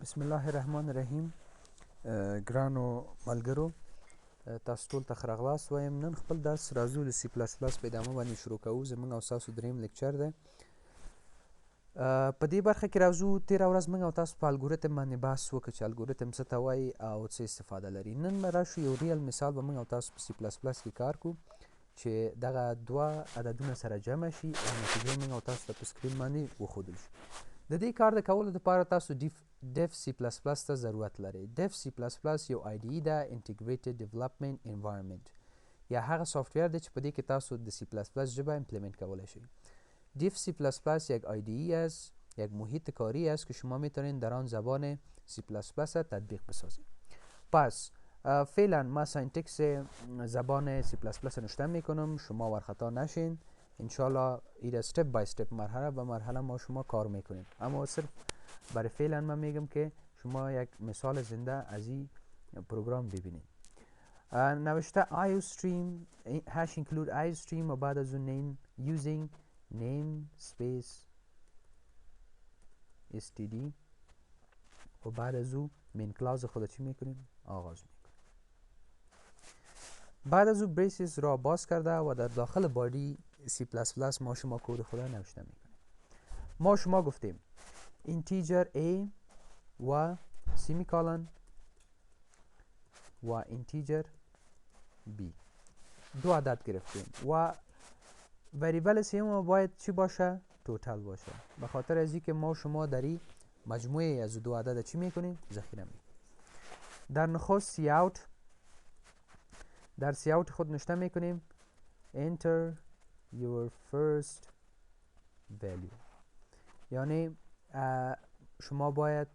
بسم الله الرحمن الرحیم. ګرانو ملګرو، تاسو ټول ته ښه راغلاست وایم. نن خپل درس راځو د سی پلس پلس په ادامه باندې شروع کوو. زموږ او ستاسو دریم لیکچر دی. په دې برخه کې راځو تېره ورځ موږ او تاسو په الګوریتم باندې بحث وکړو چې الګوریتم څه ته وایي او څه استفاده لري. نن به راشو یو ریل مثال به موږ او تاسو په سی پلس پلس کې کار کوو چې دغه دوه عددونه سره جمع شي او نتیجه موږ او تاسو ته په سکرین باندې وښودل شي. د دې کار د کولو لپاره تاسو ډیف سی پلس پلس ته ضرورت لرئ. ډیف سی پلس پلس یو IDE ده، انټیګریټډ ډیولپمنټ انوایرمنټ، یا هغه سافټویر دی چې په دې کې تاسو د سی پلس پلس ژبه ایمپلیمنت کولی شئ. دیف سی پلس پلس یک IDE است، یک محیط کاری است که شما میتونید در آن زبان سی پلس پلس تطبیق بسازید. پس فعلا ما ساینتکس زبان سی پلس پلس نوشته میکنم، شما ورخطا نشین. انشالله این استپ بای استپ، مرحله به مرحله ما شما کار میکنید. اما صرف برای فعلا من میگم که شما یک مثال زنده از این پروگرام ببینید. نوشته IO stream hash include IO stream و بعد از اون name using name space std و بعد از اون مین کلاس خود چی میکنیم؟ آغاز میکنیم. بعد از اون بریسز را باز کرده و در داخل بادی سی پلس پلس ما شما کد خود نوشته میکنیم. ما شما گفتیم integer a و سیمیکالن و integer b، دو عدد گرفتیم و وریبل سیوم باید چی باشه؟ توتال باشه. به خاطر از اینکه ما شما در این مجموعه از دو عدد چی میکنیم؟ ذخیره میکنیم. در نخست سی اوت، در سی اوت خود نوشته میکنیم enter your first value، یعنی شما باید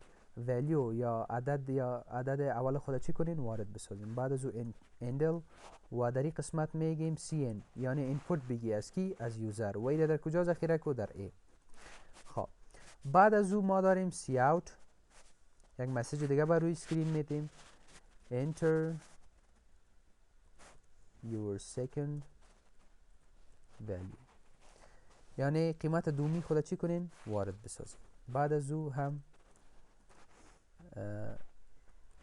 value یا عدد اول خود چی کنین؟ وارد بسازیم. بعد از او اندل و در این قسمت میگیم cn، یعنی اینپوت بگی از کی؟ از یوزر. و این در کجا ذخیره کو؟ در a. خب بعد از او ما داریم سی اوت، یک مسیج دیگه بر روی اسکرین میدیم enter your second value، یعنی قیمت دومی خود چی کنین؟ وارد بسازیم. بعد از او هم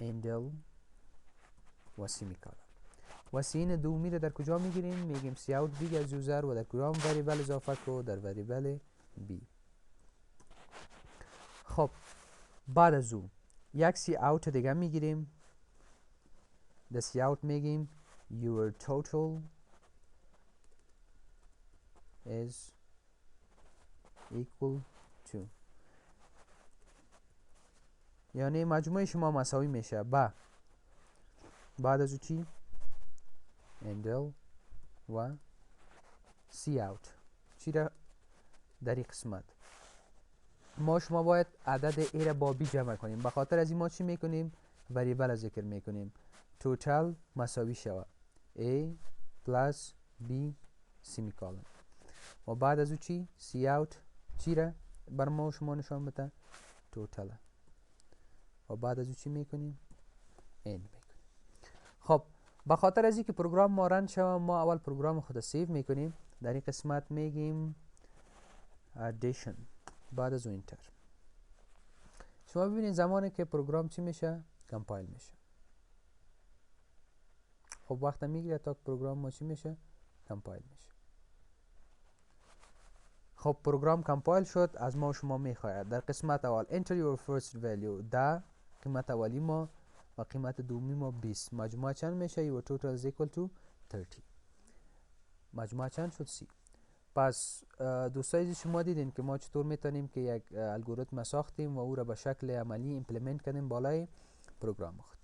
اندل و سیمیکالن و سین دومی رو در کجا میگیریم؟ میگیم سی اوت بیگ از یوزر و در کدام وریبل اضافه کو؟ در وریبل بی. خب بعد از او یک سی اوت دیگه میگیریم، در سی اوت میگیم your total is equal to، یعنی مجموع شما مساوی میشه با. بعد از او چی؟ اندل و سی اوت. چی را در این قسمت ما شما باید عدد ای را با بی جمع کنیم. به خاطر از این ما چی میکنیم؟ وریبل ذکر میکنیم توتال مساوی شود a پلاس b سیمیکالن و بعد از او چی؟ سی اوت چی را بر ما شما نشان بده؟ توتال. و بعد از او چی میکنیم؟ end میکنیم. خب به خاطر از اینکه پروگرام ما رن شود، ما اول پروگرام خود سیو میکنیم. در این قسمت میگیم addition، بعد از اون انتر. شما ببینید زمانی که پروگرام چی میشه؟ کمپایل میشه. خب وقت میگیره تا پروگرام ما چی میشه؟ کمپایل میشه. خب پروگرام کمپایل شد، از ما شما میخواید در قسمت اول enter your first value، ده قیمت اولی ما و قیمت دومی ما 20. مجموع چند میشه؟ your total is equal to 30. مجموع چند شد؟ 30. پس دوستای شما دیدین که ما چطور میتونیم که یک الگوریتم ساختیم و او را به شکل عملی ایمپلمنت کنیم بالای پروگرام خود.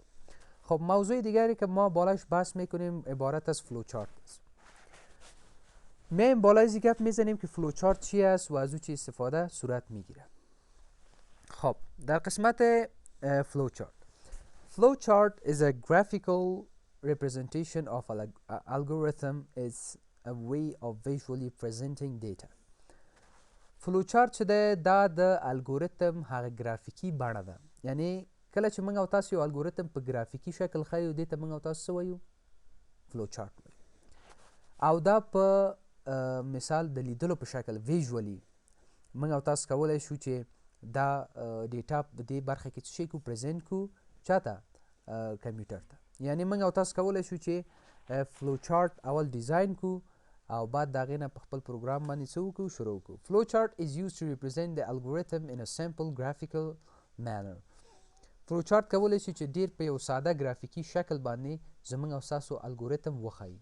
خب موضوع دیگری که ما بالاش بحث میکنیم عبارت از فلوچارت است. میایم بالای زی گپ میزنیم که فلوچارت چی است و از او چی استفاده صورت میگیره. خب در قسمت فلوچارت، flowchart is a graphical representation of an algorithm. It's a way of visually presenting data. فلوچارت چې دا د الګوریتم هغه ګرافیکي بڼه ده. یعنی کله چې موږ او تاسو یو الګوریتم په ګرافیکي شکل ښیو، دې ته موږ او تاسو څه وایو؟ فلوچارت وایو. او دا په مثال د لیدلو په شکل ویژولی موږ او تاسو کولی شو چې دا ډیټا په دې برخه کې څه شی کو پریزنټ کو چاته کمپیوټر ته. یعنی موږ او تاسو کولی شو چې فلو چارت اول ډیزاین کو او بعد د هغې نه په خپل پروګرام باندې څه وکړو شروع کړو. فلو چارت is used to represent the algorithm in a simple graphical manner. فلو چارت کولی شي چې ډیر په یو ساده ګرافیکي شکل باندې زموږ او ستاسو الګوریتم وښایي.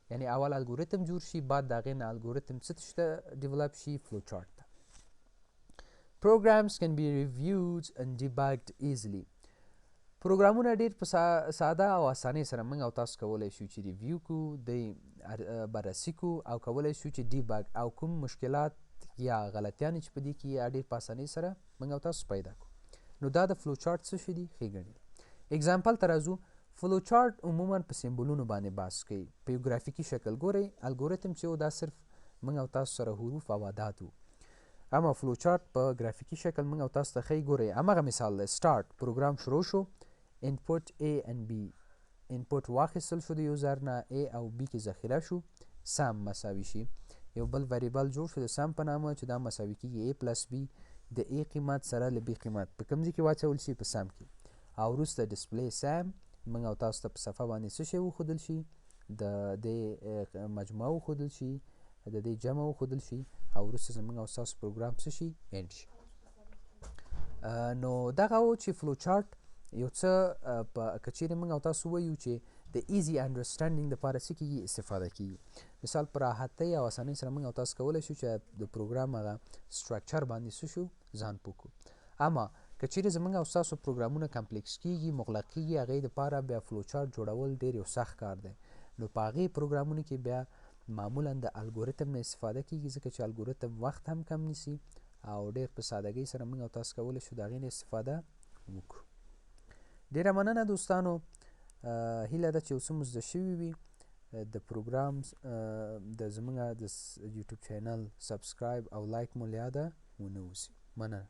یعنی اول الګوریتم جوړ شي بعد د هغې نه الګوریتم څه ته ډیولپ شي فلو چارت ته. Programs can be reviewed and debugged easily. پروګرامونه ډیر په ساده او اسانۍ سره موږ او تاسو کولی شو چې ریویو کو د بررسي کو او کولی شو چې ډیباګ او کوم مشکلات یا غلطیانې چې په دې کې یا ډیر په اسانۍ سره موږ او تاسو پیدا کو. نو دا د فلو چارت څه شي دي ښېګڼې. اگزامپل ته راځو. فلو چارت عموما په سمبولونو باندې بحث کوي په یو ګرافیکي شکل. ګورئ الګوریتم چې و دا صرف موږ او تاسو سره حروف او عدات و، اما فلو چارت په ګرافیکي شکل موږ او تاسو ته ښیي. ګورئ همغه مثال دی. سټارټ پروګرام شروع شو، input A and B input واخیستل شو د یوزر نه، A او B کې ذخیره شو، سم مساوي شي. یو بل وریبل جوړ شو د سم په نامه چې دا مساوي کېږي A پلس B د A قیمت سره له B قیمت په کوم ځای کې واچول شي په سم کې. او وروسته ډسپلی سم موږ او تاسو ته په صفحه باندې څه شی وښودل شي، د دې مجموعه وښودل شي، د دې جمع وښودل شي او وروسته زموږ او ستاسو پروګرام څه شي اینډ شي. نو دغه و چې فلو چارت یو څه په که چیرې موږ او تاسو ووایو چې د ایزي انډرسټینډینګ دپاره څه کېږي استفاده کېږي. مثال په راحتۍ او اسانۍ سره موږ او تاسو کولی شو چې د پروګرام هغه سټرکچر باندې څه شو ځان پوه کړو. اما که چیرې زموږ او ستاسو پروګرامونه کمپلیکس کېږي مغلق کېږي هغې دپاره بیا فلو چارت جوړول ډېر یو سخت کار دی. نو په هغې پروګرامونو کې بیا معمولا د الګوریتم نه استفاده کېږي ځکه چې الګوریتم وخت هم کم نیسي او ډېر په سادګۍ سره موږ او تاسو کولی شو د هغې نه استفاده وکړو. ډیره مننه دوستانو. هیله ده چې یو څه مو زده شوي وي. د پروګرام د زموږ د یوټیوب چینل سبسکرایب او لایک مو له یاده ونه وځي. مننه.